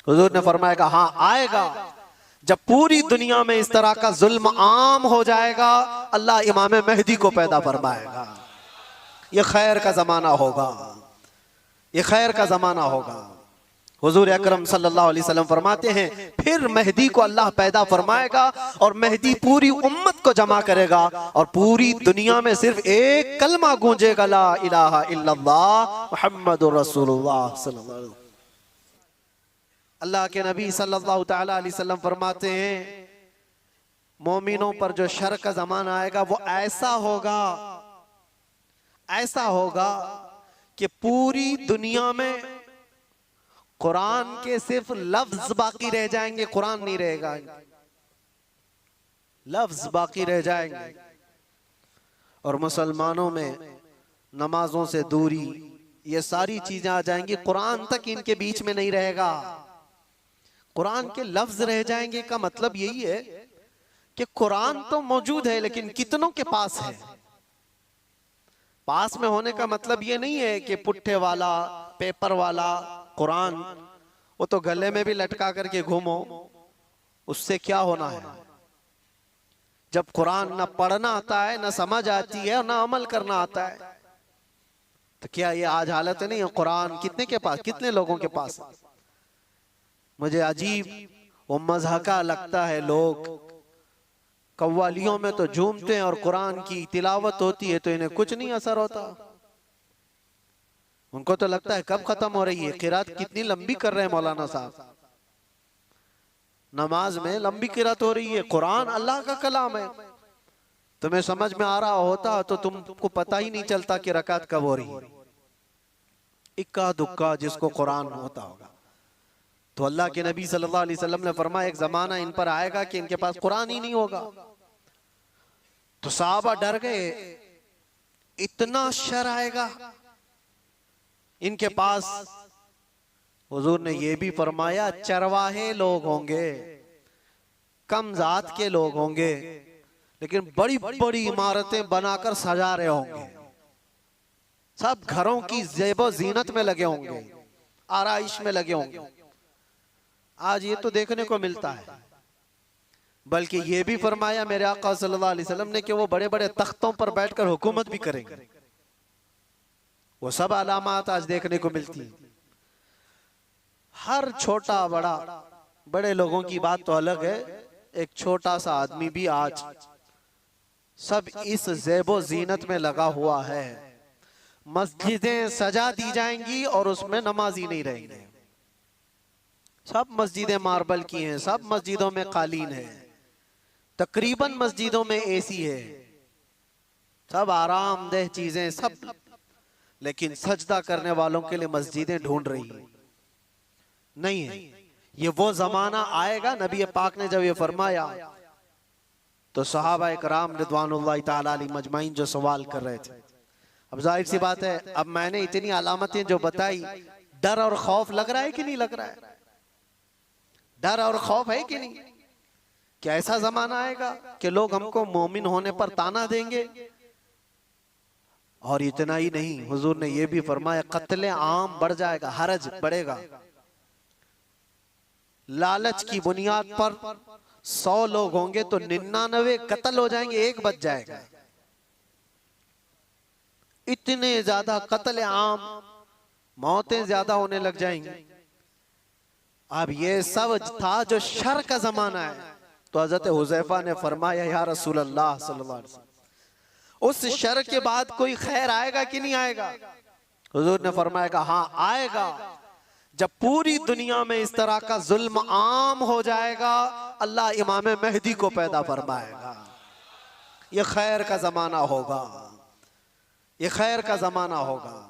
हुजूर ने फरमाया हाँ आएगा, जब पूरी दुनिया में इस तरह का जुल्म आम हो जाएगा, अल्लाह इमाम मेहदी को पैदा फरमाएगा। ये खैर का जमाना होगा, ये खैर का जमाना होगा। हुजूर अकरम सल्लल्लाहु अलैहि वसल्लम फरमाते हैं फिर मेहदी को अल्लाह पैदा फरमाएगा और मेहदी पूरी उम्मत को जमा करेगा और पूरी दुनिया में सिर्फ एक कलमा गूंजेगा, ला इलाहा इल्लल्लाह मुहम्मदुर रसूलुल्लाह सल्लल्लाहु अलैहि वसल्लम। अल्लाह के नबी सल्लल्लाहु तआला अलैहि वसल्लम फरमाते हैं मोमिनों पर जो शर का जमाना आएगा वो ऐसा होगा, ऐसा होगा कि पूरी दुनिया में कुरान के सिर्फ लफ्ज बाकी रह जाएंगे, कुरान नहीं रहेगा, लफ्ज बाकी रह जाएंगे। और मुसलमानों में नमाजों से दूरी, ये सारी चीजें आ जाएंगी, कुरान तक इनके बीच में नहीं रहेगा, कुरान के लफ्ज रह जाएंगे। का मतलब यही है कि कुरान तो मौजूद है लेकिन कितनों के पास है। पास में होने का मतलब ये नहीं है कि पुट्ठे वाला पेपर वाला कुरान वो तो गले में भी लटका करके घूमो, उससे क्या होना है। जब कुरान ना पढ़ना आता है, ना समझ आती है और ना अमल करना आता है, तो क्या ये आज हालत नहीं है। कुरान कितने के पास, कितने लोगों के पास। मुझे अजीब वो मज़हका लगता है, लोग कव्वालियों में तो झूमते हैं और कुरान की तिलावत होती है तो इन्हें कुछ नहीं असर होता। उनको तो लगता है कब खत्म हो रही है, किरात कितनी लंबी कर रहे हैं मौलाना साहब, नमाज में लंबी किरात हो रही है। कुरान अल्लाह का कलाम है, तुम्हें समझ में आ रहा होता तो तुमको पता ही नहीं चलता कि रकात कब हो रही है। इक्का दुक्का जिसको कुरान होता होगा। तो अल्लाह के नबी सल्लल्लाहु अलैहि वसल्लम ने फरमाया एक जमाना इन पर आएगा कि इनके पास कुरान ही नहीं होगा। तो सहाबा डर गए, इतना शर आएगा इनके पास। हुजूर ने यह भी फरमाया चरवाहे लोग होंगे, कम जात के लोग होंगे, लेकिन बड़ी बड़ी इमारतें बनाकर सजा रहे होंगे, सब घरों की ज़ेबो ज़ीनत में लगे होंगे, आराइश में लगे होंगे। आज ये तो देखने को मिलता है। बल्कि ये भी फरमाया मेरे आका सल्लल्लाहु अलैहि वसल्लम ने कि वो बड़े बड़े तख्तों पर बैठकर हुकूमत भी करेंगे। वो सब अलामात आज देखने को मिलती है। हर छोटा बड़ा, बड़े लोगों की बात तो अलग है, एक छोटा सा आदमी भी आज सब इस ज़ेबो ज़ीनत में लगा हुआ है। मस्जिदें सजा दी जाएंगी और उसमें नमाजी नहीं रहेंगे। सब मस्जिदें मार्बल की हैं, सब मस्जिदों में कालीन है, तकरीबन मस्जिदों में एसी है, सब आरामदेह चीजें सब, लेकिन सजदा करने वालों के लिए मस्जिदें ढूंढ रही है, नहीं है। ये वो जमाना आएगा। नबी पाक ने जब ये फरमाया तो सहाबा इकराम रिदवानुल्लाहि ताला अलैहिम मजमाइन जो सवाल कर रहे थे, अब जाहिर सी बात है, अब मैंने इतनी अलामतें जो बताई, डर और खौफ लग रहा है कि नहीं लग रहा है? डर और खौफ है कि नहीं? क्या ऐसा जमाना आएगा कि लोग हमको मोमिन होने पर ताना देंगे? और इतना ही नहीं, हुजूर ने यह भी फरमाया कत्ले आम बढ़ जाएगा, हरज बढ़ेगा। लालच की बुनियाद पर 100 लोग होंगे तो 99 कत्ल हो जाएंगे, एक बच जाएगा। इतने ज्यादा कत्ले आम, मौतें ज्यादा होने लग जाएंगी। अब ये सब था जो शर का जमाना है। तो हजरत हुज़ैफा ने फरमाया या रसूल अल्लाह सल्लल्लाहु अलैहि वसल्लम, उस शर के बाद कोई खैर आएगा कि नहीं आएगा? हुजूर ने फरमाया हाँ आएगा, जब पूरी दुनिया में इस तरह का जुल्म आम हो जाएगा, अल्लाह इमाम मेहदी को पैदा फरमाएगा। ये खैर का जमाना होगा, ये खैर का जमाना होगा।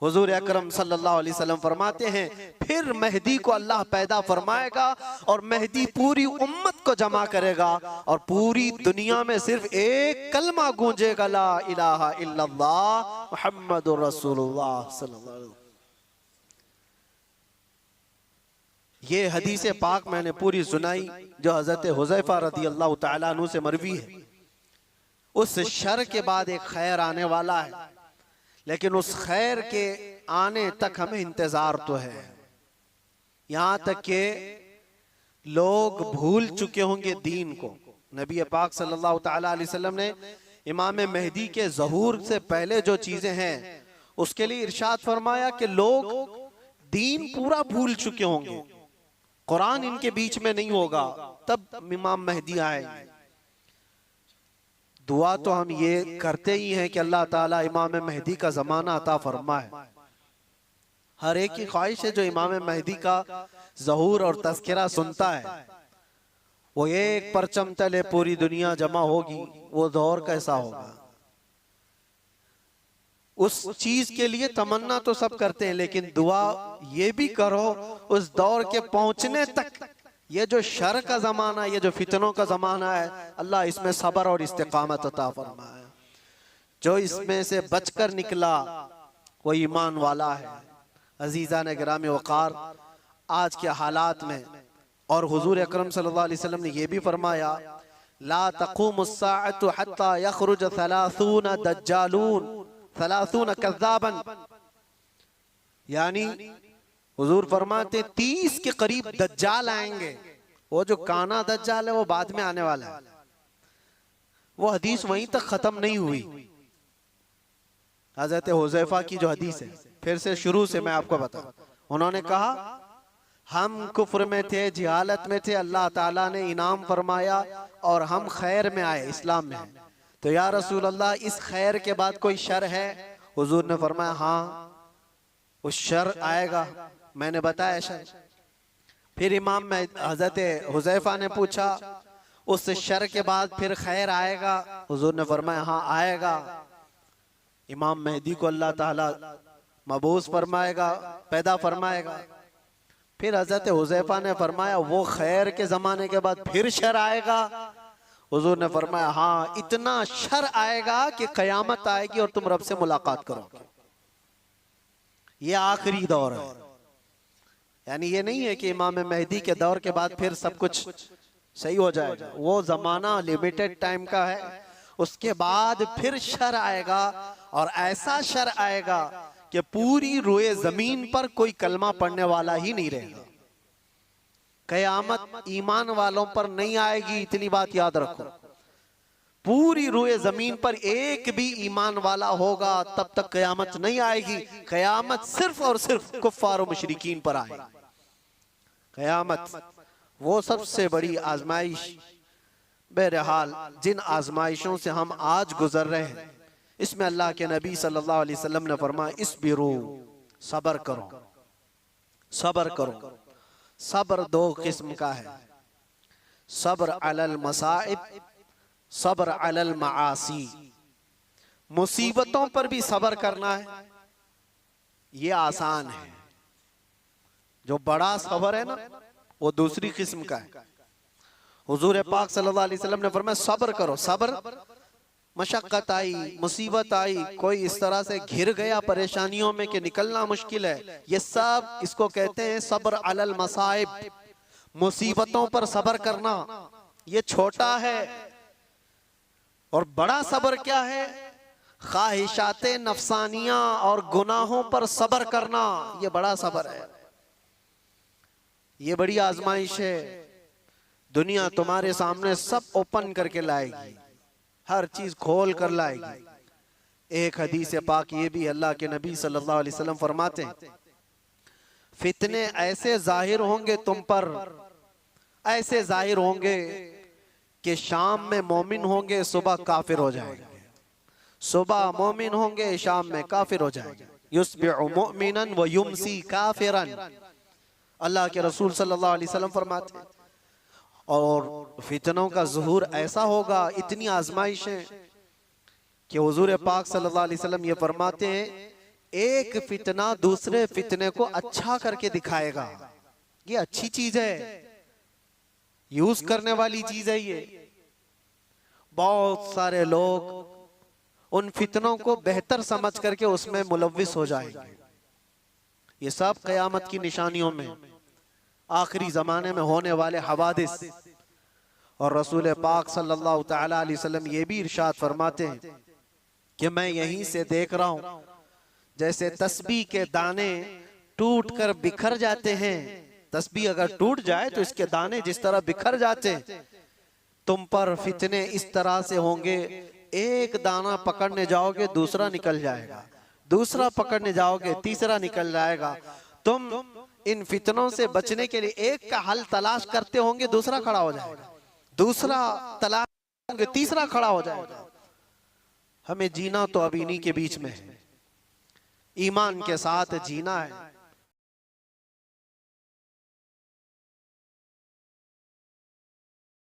हुजूर अकरम सल्लल्लाहु अलैहि वसल्लम फरमाते हैं फिर मेहदी को अल्लाह पैदा फरमाएगा और मेहदी पूरी उम्मत को जमा करेगा और पूरी दुनिया में सिर्फ एक कलमा गूंजेगा, ला इलाहा इल्लल्लाह मुहम्मदुर रसूलुल्लाह सल्लल्लाहु अलैहि वसल्लम। ये हदीस पाक मैंने पूरी सुनाई जो हजरत हुज़ैफा रज़ी अल्लाह तआला अन्हु से मरवी है। उस शर के बाद एक खैर आने वाला है, लेकिन उस खैर के आने तक हमें इंतजार तो है। यहां तक के लोग भूल चुके होंगे दीन को। नबी पाक सल्लल्लाहु ताला अलैहि वसल्लम ने इमाम मेहदी के ज़हूर से पहले जो चीजें हैं उसके लिए इरशाद फरमाया कि लोग दीन पूरा भूल चुके होंगे, कुरान इनके बीच में नहीं होगा, तब इमाम मेहदी आएंगे। दुआ तो हम ये करते ही हैं कि अल्लाह ताला इमाम मेहदी का जमाना अता फरमाए। हर एक की ख्वाहिश है जो इमाम मेहदी का ज़हूर और तज़किरा सुनता है, वो एक परचम तले पूरी दुनिया जमा होगी, वो दौर कैसा होगा। उस चीज के लिए तमन्ना तो सब करते हैं, लेकिन दुआ ये भी करो उस दौर के पहुंचने तक। ये जो शर का जमाना, ये जो फितनों का जमाना है, अल्लाह इसमें सब्र और इस्तिकामत अता फरमाए। जो इसमें से बचकर निकला वो ईमान वाला है। अजीजा ने गिरामी वकार, आज के हालात में और हुजूर अकरम सल्लल्लाहु अलैहि वसल्लम ने यह भी फरमाया, ला तक़ूमुस्साअतु हत्ता यख़रुज 30 दज्जालून 30 कज़्ज़ाबन, यानी हुजूर फरमाते 30 के करीब दज्जाल आएंगे। वो जो काना दज्जाल है वो बाद में आने वाला है। वो हदीस वहीं तक खत्म नहीं हुई। हज़रत हुज़ैफा की जो हदीस है, फिर से शुरू से मैं आपको बताऊं। उन्होंने कहा हम कुफ्र में थे, जिहालत में थे, अल्लाह ताला ने इनाम फरमाया और हम खैर में आए, इस्लाम में। तो या रसूल अल्लाह, इस खैर के बाद कोई शर है? हुजूर ने फरमाया हाँ, उस शर आएगा। मैंने बताया शर। फिर इमाम में हजरत हुज़ैफा ने पूछा उस शर के बाद फिर खैर आएगा? हुजूर ने फरमाया हाँ आएगा। इमाम मेहदी को अल्लाह ताला मबूस फरमाएगा, पैदा फरमाएगा। फिर हजरत हुज़ैफा ने फरमाया वो खैर के जमाने के बाद फिर शर आएगा? हुजूर ने फरमाया हाँ, इतना शर आएगा कि कयामत आएगी और तुम रब से मुलाकात करोगे। ये आखिरी दौर है। यानी ये नहीं है कि इमाम मेहदी के दौर के बाद फिर सब कुछ सही हो जाएगा। वो जमाना लिमिटेड टाइम का है, उसके बाद फिर शर आएगा और ऐसा शर आएगा कि पूरी रोए जमीन पर कोई कलमा पढ़ने वाला ही नहीं रहेगा। कयामत ईमान वालों पर नहीं आएगी, इतनी बात याद रखो। पूरी रोए जमीन पर एक भी ईमान वाला होगा तब तक कयामत नहीं आएगी। कयामत सिर्फ और सिर्फ कुफ्फार और मुशरिकीन पर आएगी। कयामत वो सबसे बड़ी आजमाइश। बहरहाल जिन आजमाइशों से हम आज गुजर रहे हैं, इसमें अल्लाह के नबी सल्लल्लाहु अलैहि वसल्लम ने फरमाया इस्बिरू, सब्र करो, सब्र करो। सब्र दो किस्म का है, सब्र अलल मसाइब, सब्र अलल मासी। मुसीबतों पर भी सब्र करना है, ये आसान है। जो बड़ा सब्र है ना, वो दूसरी किस्म का है। हुजूर पाक सल्लल्लाहु अलैहि वसल्लम ने फरमाया सब्र करो। सब्र, मशक्कत आई, मुसीबत आई, कोई इस तरह से घिर गया परेशानियों में कि निकलना मुश्किल है, ये सब इसको कहते हैं सब्र अलल मसाइब। मुसीबतों पर सब्र करना ये छोटा है। और बड़ा सब्र क्या है? ख्वाहिशाते नफसानियां और गुनाहों पर सब्र करना, ये बड़ा सब्र है। ये बड़ी आजमाइश है। दुनिया तुम्हारे सामने सब ओपन करके लाएगी, हर चीज खोल कर लाएगी। एक हदीस पाक ये भी अल्लाह के नबी सल्लल्लाहु अलैहि वसल्लम फरमाते हैं, फितने ऐसे जाहिर होंगे तुम पर, ऐसे जाहिर होंगे कि शाम में मोमिन होंगे, सुबह काफिर हो जाएंगे। सुबह मोमिन होंगे, शाम में काफिर हो जाएंगे। युस्बिहु मुमिनन व युमसी काफिरन, अल्लाह के रसूल सल्लल्लाहु अलैहि वसल्लम फरमाते हैं। और फितनों का ज़ुहूर ऐसा होगा, इतनी आजमाइशें कि हुजूर पाक सल्लल्लाहु अलैहि वसल्लम ये फरमाते हैं एक फितना दूसरे फितने को अच्छा करके दिखाएगा। ये अच्छी चीज है, यूज करने वाली चीज है। ये बहुत सारे लोग उन फितनों को बेहतर समझ करके उसमें मुलव्विस हो जाएंगे। ये सब क़यामत की निशानियों में, आखिरी जमाने में होने वाले हवादिस। और रसूल पाक सल्लल्लाहु तआला अलैहि वसल्लम ये भी इरशाद फरमाते हैं कि मैं यहीं से देख रहा हूं जैसे तस्बीह के दाने टूट कर बिखर जाते हैं, तस्बीह अगर टूट जाए तो इसके दाने जिस तरह बिखर जाते, तुम पर फितने इस तरह से होंगे, एक दाना पकड़ने जाओगे दूसरा निकल जाएगा, दूसरा पकड़ने जाओगे तीसरा निकल जाएगा। तुम इन फितनों से बचने के लिए एक का हल तलाश करते होंगे, दूसरा खड़ा हो जाएगा, दूसरा तलाश होंगे तीसरा खड़ा हो जाएगा। हमें जीना तो अब इन्हीं के बीच में है, ईमान के साथ जीना है।